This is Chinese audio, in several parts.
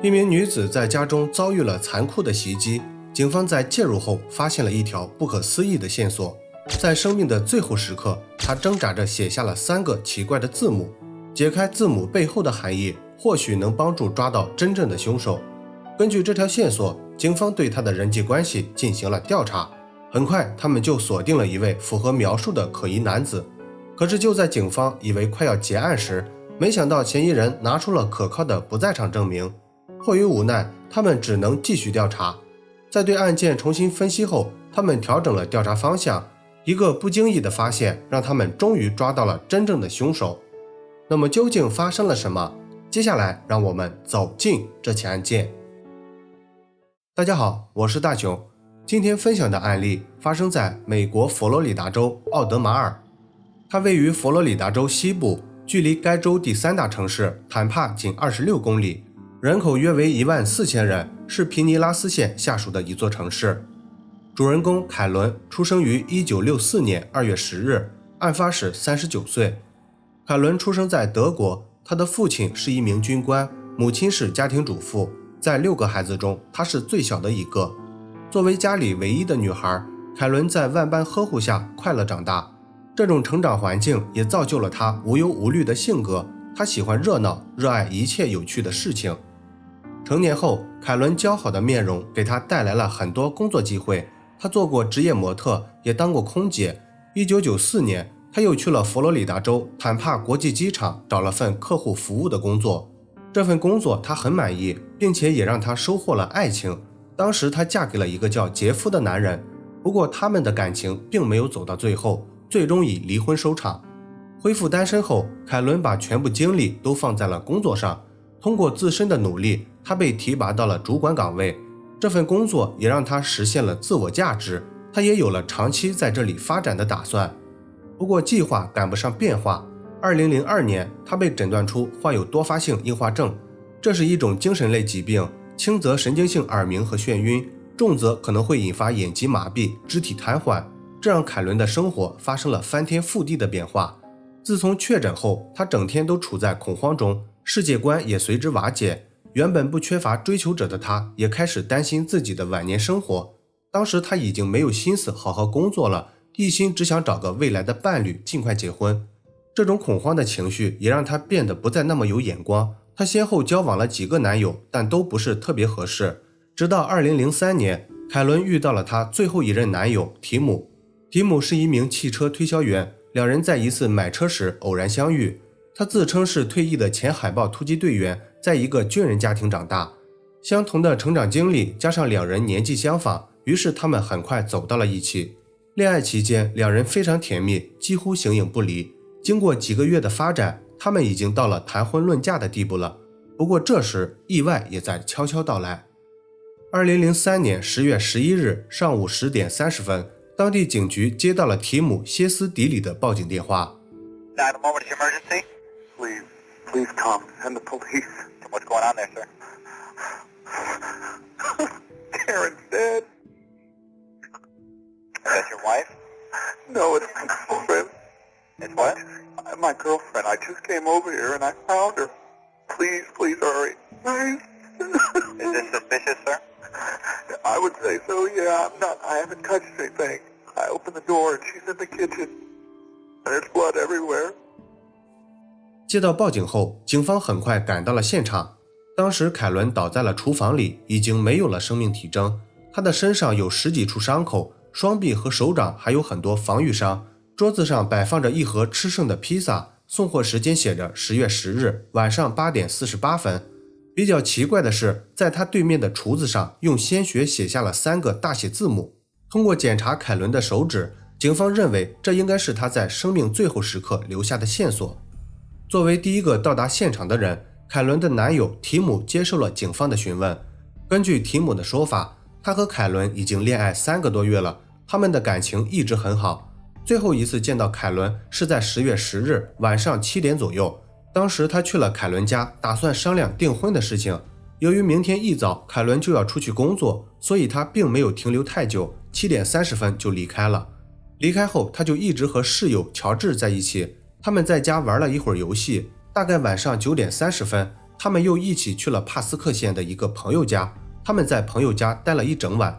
一名女子在家中遭遇了残酷的袭击，警方在介入后发现了一条不可思议的线索。在生命的最后时刻，她挣扎着写下了3个奇怪的字母。解开字母背后的含义，或许能帮助抓到真正的凶手。根据这条线索，警方对她的人际关系进行了调查。很快，他们就锁定了一位符合描述的可疑男子。可是就在警方以为快要结案时，没想到嫌疑人拿出了可靠的不在场证明。迫于无奈，他们只能继续调查。在对案件重新分析后，他们调整了调查方向。一个不经意的发现让他们终于抓到了真正的凶手。那么究竟发生了什么？接下来让我们走进这起案件。大家好，我是大熊。今天分享的案例发生在美国佛罗里达州奥德马尔。它位于佛罗里达州西部，距离该州第3大城市坦帕仅26公里，人口约为14000人，是皮尼拉斯县下属的一座城市。主人公凯伦出生于1964年2月10日，案发时39岁。凯伦出生在德国，他的父亲是一名军官，母亲是家庭主妇，在6个孩子中，她是最小的一个。作为家里唯一的女孩，凯伦在万般呵护下快乐长大。这种成长环境也造就了她无忧无虑的性格，她喜欢热闹，热爱一切有趣的事情。成年后，凯伦姣好的面容给她带来了很多工作机会。她做过职业模特，也当过空姐。1994年，她又去了佛罗里达州坦帕国际机场，找了份客户服务的工作。这份工作她很满意，并且也让她收获了爱情。当时她嫁给了一个叫杰夫的男人，不过他们的感情并没有走到最后，最终以离婚收场。恢复单身后，凯伦把全部精力都放在了工作上。通过自身的努力，她被提拔到了主管岗位。这份工作也让他实现了自我价值，他也有了长期在这里发展的打算。不过计划赶不上变化。2002年，他被诊断出患有多发性硬化症，这是一种精神类疾病，轻则神经性耳鸣和眩晕，重则可能会引发眼疾麻痹、肢体瘫痪，这让凯伦的生活发生了翻天覆地的变化。自从确诊后，他整天都处在恐慌中，世界观也随之瓦解。原本不缺乏追求者的他，也开始担心自己的晚年生活。当时他已经没有心思好好工作了，一心只想找个未来的伴侣，尽快结婚。这种恐慌的情绪也让他变得不再那么有眼光。他先后交往了几个男友，但都不是特别合适。直到2003年，凯伦遇到了她最后一任男友提姆。提姆是一名汽车推销员，两人在一次买车时偶然相遇。他自称是退役的前海豹突击队员，在一个军人家庭长大。相同的成长经历加上两人年纪相仿，于是他们很快走到了一起。恋爱期间，两人非常甜蜜，几乎形影不离。经过几个月的发展，他们已经到了谈婚论嫁的地步了。不过这时，意外也在悄悄到来。2003年10月11日上午10点30分，当地警局接到了提姆歇斯底里的报警电话。Please come. Send the police. What's going on there, sir? Karen's dead. Is that your wife? No, it's my girlfriend. It's what? My girlfriend. I just came over here and I found her. Please hurry. Please. Is this suspicious, sir? I would say so, yeah. I haven't touched anything. I opened the door and she's in the kitchen. And there's blood everywhere.接到报警后，警方很快赶到了现场。当时凯伦倒在了厨房里，已经没有了生命体征。她的身上有10几处伤口，双臂和手掌还有很多防御伤。桌子上摆放着一盒吃剩的披萨，送货时间写着10月10日晚上8点48分。比较奇怪的是，在她对面的厨子上用鲜血写下了3个大写字母。通过检查凯伦的手指，警方认为这应该是她在生命最后时刻留下的线索。作为第一个到达现场的人，凯伦的男友提姆接受了警方的询问。根据提姆的说法，他和凯伦已经恋爱3个多月了，他们的感情一直很好。最后一次见到凯伦是在10月10日晚上7点左右，当时他去了凯伦家，打算商量订婚的事情。由于明天一早凯伦就要出去工作，所以他并没有停留太久，7点30分就离开了。离开后，他就一直和室友乔治在一起。他们在家玩了一会儿游戏，大概晚上9点30分，他们又一起去了帕斯克县的一个朋友家，他们在朋友家待了一整晚。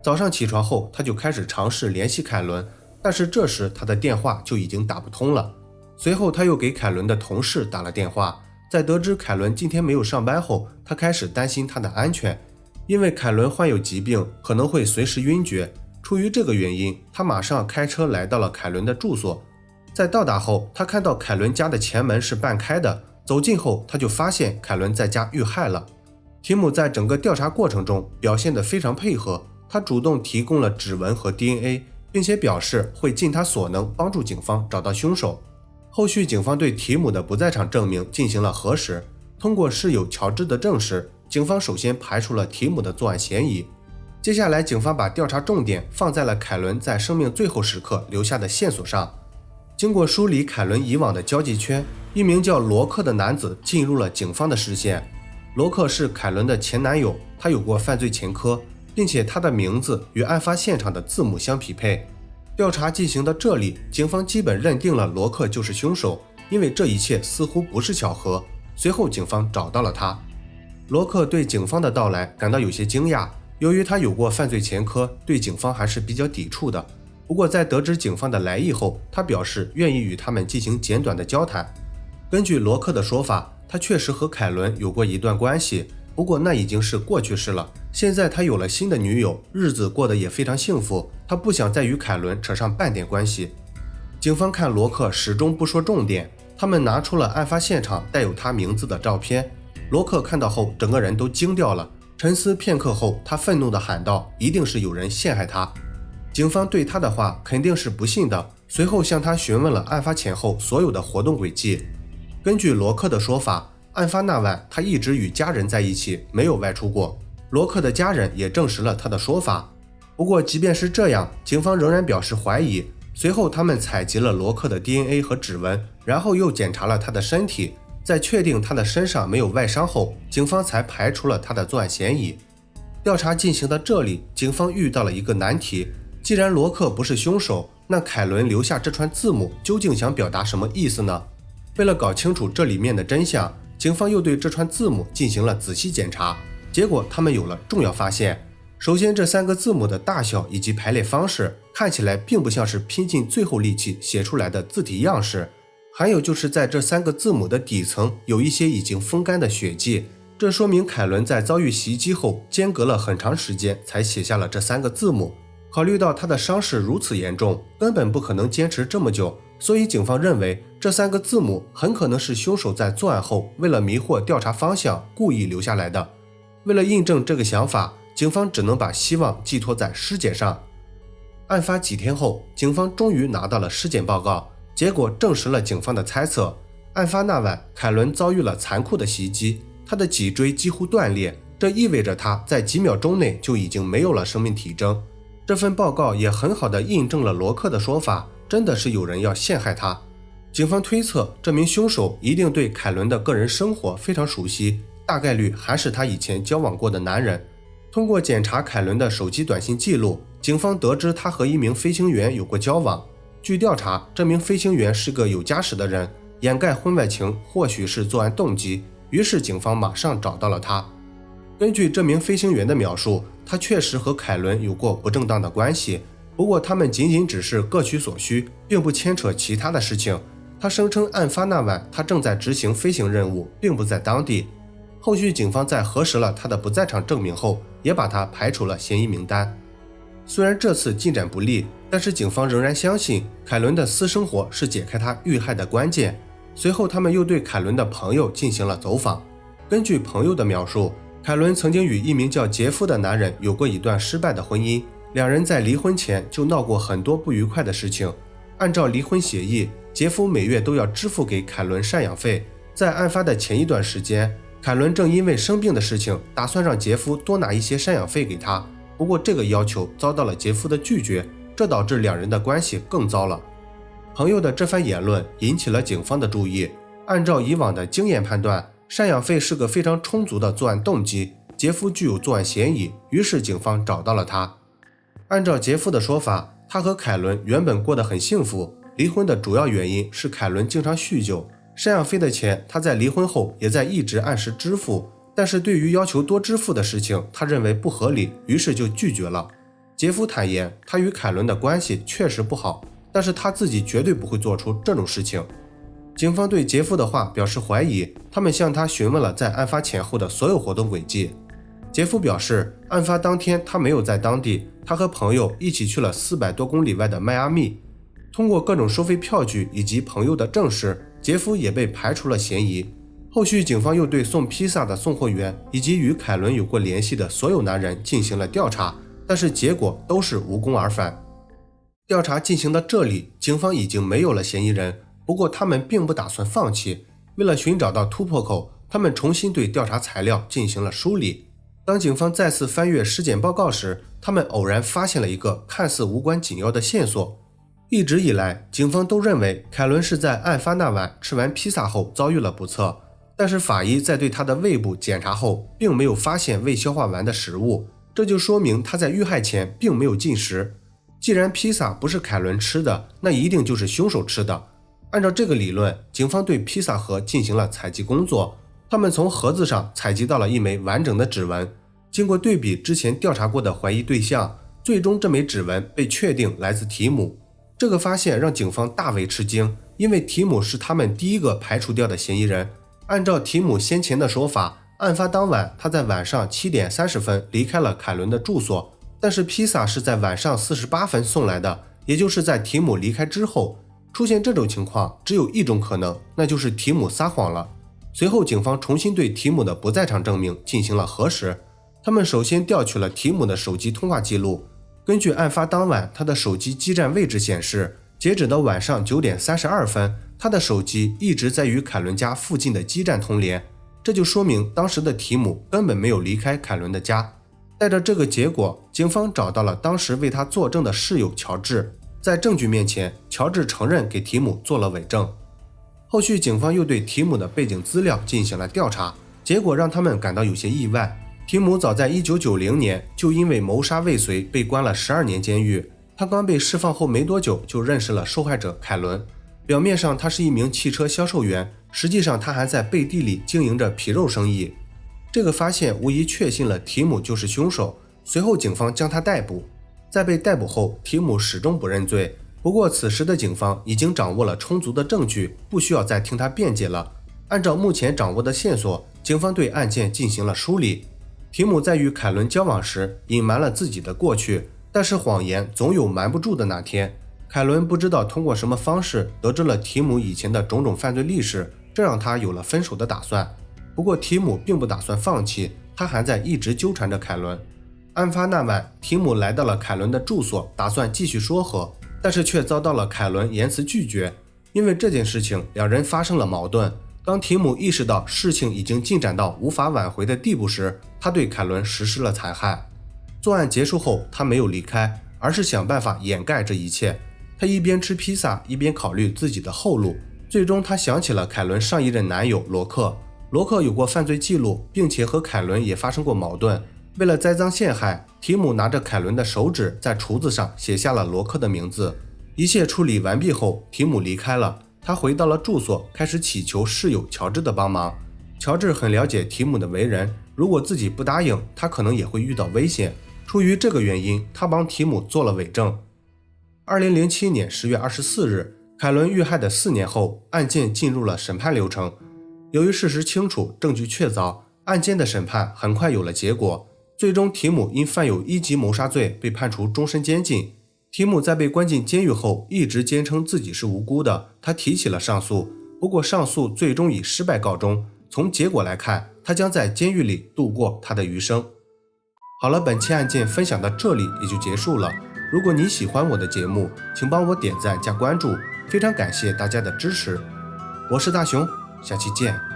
早上起床后，他就开始尝试联系凯伦，但是这时他的电话就已经打不通了。随后他又给凯伦的同事打了电话，在得知凯伦今天没有上班后，他开始担心她的安全，因为凯伦患有疾病，可能会随时晕厥。出于这个原因，他马上开车来到了凯伦的住所。在到达后，他看到凯伦家的前门是半开的，走近后他就发现凯伦在家遇害了。提姆在整个调查过程中表现得非常配合，他主动提供了指纹和 DNA， 并且表示会尽他所能帮助警方找到凶手。后续警方对提姆的不在场证明进行了核实，通过室友乔治的证实，警方首先排除了提姆的作案嫌疑。接下来警方把调查重点放在了凯伦在生命最后时刻留下的线索上。经过梳理凯伦以往的交际圈，一名叫罗克的男子进入了警方的视线。罗克是凯伦的前男友，他有过犯罪前科，并且他的名字与案发现场的字母相匹配。调查进行到这里，警方基本认定了罗克就是凶手，因为这一切似乎不是巧合。随后警方找到了他。罗克对警方的到来感到有些惊讶，由于他有过犯罪前科，对警方还是比较抵触的。不过在得知警方的来意后，他表示愿意与他们进行简短的交谈。根据罗克的说法，他确实和凯伦有过一段关系，不过那已经是过去式了。现在他有了新的女友，日子过得也非常幸福，他不想再与凯伦扯上半点关系。警方看罗克始终不说重点，他们拿出了案发现场带有他名字的照片。罗克看到后整个人都惊掉了，沉思片刻后，他愤怒地喊道：一定是有人陷害他。警方对他的话肯定是不信的，随后向他询问了案发前后所有的活动轨迹。根据罗克的说法，案发那晚他一直与家人在一起，没有外出过。罗克的家人也证实了他的说法。不过即便是这样，警方仍然表示怀疑。随后他们采集了罗克的 DNA 和指纹，然后又检查了他的身体，在确定他的身上没有外伤后，警方才排除了他的作案嫌疑。调查进行到这里，警方遇到了一个难题。既然罗克不是凶手，那凯伦留下这串字母究竟想表达什么意思呢？为了搞清楚这里面的真相，警方又对这串字母进行了仔细检查，结果他们有了重要发现。首先，这3个字母的大小以及排列方式看起来并不像是拼尽最后力气写出来的字体样式，还有就是在这3个字母的底层有一些已经风干的血迹，这说明凯伦在遭遇袭击后间隔了很长时间才写下了这3个字母。考虑到他的伤势如此严重，根本不可能坚持这么久，所以警方认为这3个字母很可能是凶手在作案后为了迷惑调查方向故意留下来的。为了印证这个想法，警方只能把希望寄托在尸检上。案发几天后，警方终于拿到了尸检报告，结果证实了警方的猜测。案发那晚，凯伦遭遇了残酷的袭击，他的脊椎几乎断裂，这意味着他在几秒钟内就已经没有了生命体征。这份报告也很好地印证了罗克的说法，真的是有人要陷害他。警方推测，这名凶手一定对凯伦的个人生活非常熟悉，大概率还是他以前交往过的男人。通过检查凯伦的手机短信记录，警方得知他和一名飞行员有过交往。据调查，这名飞行员是个有家室的人，掩盖婚外情或许是作案动机，于是警方马上找到了他。根据这名飞行员的描述，他确实和凯伦有过不正当的关系，不过他们仅仅只是各取所需，并不牵扯其他的事情。他声称案发那晚他正在执行飞行任务，并不在当地。后续警方在核实了他的不在场证明后，也把他排除了嫌疑名单。虽然这次进展不利，但是警方仍然相信凯伦的私生活是解开他遇害的关键。随后他们又对凯伦的朋友进行了走访。根据朋友的描述，凯伦曾经与一名叫杰夫的男人有过一段失败的婚姻，两人在离婚前就闹过很多不愉快的事情。按照离婚协议，杰夫每月都要支付给凯伦赡养费。在案发的前一段时间，凯伦正因为生病的事情，打算让杰夫多拿一些赡养费给他，不过这个要求遭到了杰夫的拒绝，这导致两人的关系更糟了。朋友的这番言论引起了警方的注意，按照以往的经验判断，赡养费是个非常充足的作案动机，杰夫具有作案嫌疑，于是警方找到了他。按照杰夫的说法，他和凯伦原本过得很幸福，离婚的主要原因是凯伦经常酗酒，赡养费的钱他在离婚后也在一直按时支付，但是对于要求多支付的事情，他认为不合理，于是就拒绝了。杰夫坦言，他与凯伦的关系确实不好，但是他自己绝对不会做出这种事情。警方对杰夫的话表示怀疑，他们向他询问了在案发前后的所有活动轨迹。杰夫表示，案发当天他没有在当地，他和朋友一起去了400多公里外的迈阿密。通过各种收费票据以及朋友的证实，杰夫也被排除了嫌疑。后续警方又对送披萨的送货员以及与凯伦有过联系的所有男人进行了调查，但是结果都是无功而返。调查进行到这里，警方已经没有了嫌疑人，不过他们并不打算放弃。为了寻找到突破口，他们重新对调查材料进行了梳理。当警方再次翻阅尸检报告时，他们偶然发现了一个看似无关紧要的线索。一直以来，警方都认为凯伦是在案发那晚吃完披萨后遭遇了不测，但是法医在对他的胃部检查后，并没有发现未消化完的食物，这就说明他在遇害前并没有进食。既然披萨不是凯伦吃的，那一定就是凶手吃的。按照这个理论，警方对披萨盒进行了采集工作，他们从盒子上采集到了一枚完整的指纹。经过对比之前调查过的怀疑对象，最终这枚指纹被确定来自提姆。这个发现让警方大为吃惊，因为提姆是他们第一个排除掉的嫌疑人。按照提姆先前的说法，案发当晚他在晚上7点30分离开了凯伦的住所，但是披萨是在晚上48分送来的，也就是在提姆离开之后。出现这种情况只有一种可能，那就是提姆撒谎了。随后警方重新对提姆的不在场证明进行了核实，他们首先调取了提姆的手机通话记录。根据案发当晚他的手机基站位置显示，截止到晚上9点32分，他的手机一直在与凯伦家附近的基站通联，这就说明当时的提姆根本没有离开凯伦的家。带着这个结果，警方找到了当时为他作证的室友乔治。在证据面前，乔治承认给提姆做了伪证。后续警方又对提姆的背景资料进行了调查，结果让他们感到有些意外。提姆早在1990年就因为谋杀未遂被关了12年监狱，他刚被释放后没多久就认识了受害者凯伦。表面上他是一名汽车销售员，实际上他还在背地里经营着皮肉生意。这个发现无疑确信了提姆就是凶手，随后警方将他逮捕。在被逮捕后，提姆始终不认罪。不过此时的警方已经掌握了充足的证据，不需要再听他辩解了。按照目前掌握的线索，警方对案件进行了梳理。提姆在与凯伦交往时隐瞒了自己的过去，但是谎言总有瞒不住的那天。凯伦不知道通过什么方式得知了提姆以前的种种犯罪历史，这让他有了分手的打算。不过提姆并不打算放弃，他还在一直纠缠着凯伦。案发那晚，提姆来到了凯伦的住所，打算继续说和，但是却遭到了凯伦严词拒绝。因为这件事情，两人发生了矛盾。当提姆意识到事情已经进展到无法挽回的地步时，他对凯伦实施了残害。作案结束后，他没有离开，而是想办法掩盖这一切。他一边吃披萨，一边考虑自己的后路。最终，他想起了凯伦上一任男友罗克。罗克有过犯罪记录，并且和凯伦也发生过矛盾。为了栽赃陷害，提姆拿着凯伦的手指在厨子上写下了罗克的名字。一切处理完毕后，提姆离开了。他回到了住所，开始祈求室友乔治的帮忙。乔治很了解提姆的为人，如果自己不答应，他可能也会遇到危险。出于这个原因，他帮提姆做了伪证。2007年10月24日，凯伦遇害的4年后，案件进入了审判流程。由于事实清楚，证据确凿，案件的审判很快有了结果。最终，提姆因犯有1级谋杀罪被判处终身监禁。提姆在被关进监狱后，一直坚称自己是无辜的，他提起了上诉，不过上诉最终以失败告终。从结果来看，他将在监狱里度过他的余生。好了，本期案件分享到这里也就结束了。如果你喜欢我的节目，请帮我点赞加关注，非常感谢大家的支持。我是大熊，下期见。